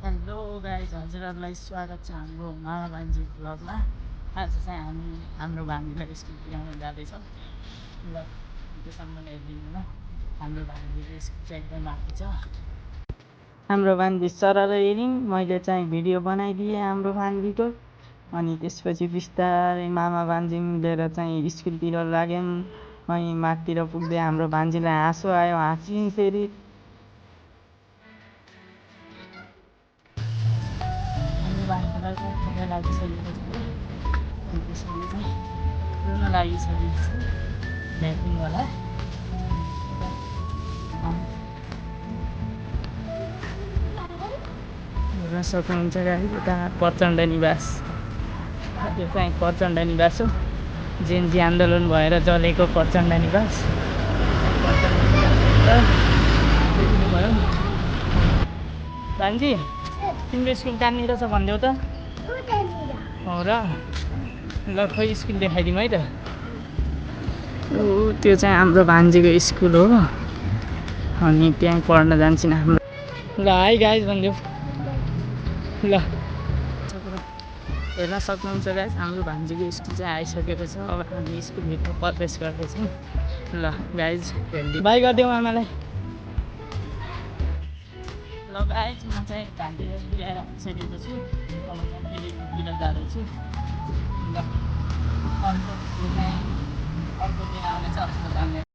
Hello guys, हजुरहरूलाई स्वागत छ हाम्रो मामा भान्जी भ्लगमा। आज चाहिँ हाम्रो भान्जीलाई स्कुल पुऱ्याउन जाँदैछौँ। ल त्योसम्म हेरिदिनु ल। हाम्रो भान्जीको स्कुल चाहिँ एकदम आएको छ। हाम्रो भान्जी सरर हेऱ्यौँ, मैले चाहिँ भिडियो बनाइदिएँ हाम्रो भान्जीको। अनि त्यसपछि बिस्तारै मामा भान्जी मिलेर चाहिँ स्कुलतिर लाग्यौँ। अनि माथितिर पुग्दै हाम्रो भान्जीलाई हाँसो आयो, हाँस्यौँ फेरि। भान्जीलाई चाहिँ खुबै लागिसकेको छ, त्यसरी चाहिँ रुन लागिसकेको छ। ल्यापिङ होला हेर्न सक्नुहुन्छ गाइस, यता प्रचण्ड निवास। यो चाहिँ प्रचण्ड निवास हो, जेएनजी आन्दोलन भएर जलेको प्रचण्ड निवास। देख्नुभयो भान्जी, तिम्रो स्कुल कहाँनिर छ भनिदेऊ त। हो र, ल खोइ स्कुल देखाइदिउँ है त। त्यो चाहिँ हाम्रो भान्जीको स्कुल हो, अनि त्यहीँ पढ्न जान्छौँ हाम्रो। ल है गाइज भनिदेऊ ल। हेर्न सक्नुहुन्छ गाइज, हाम्रो भान्जीको स्कुल चाहिँ आइसकेको छ। अब हामी स्कुलभित्र प्रवेश गर्दैछौँ। ल गाइज बाई गरिदेऊ आमालाई। ल गाइज, म चाहिँ भान्जीलाई पुऱ्याएर आइसकेको छु। अब चाहिँ फेरि घरतिर जाँदैछु। ल अर्को दिन आउनेछ।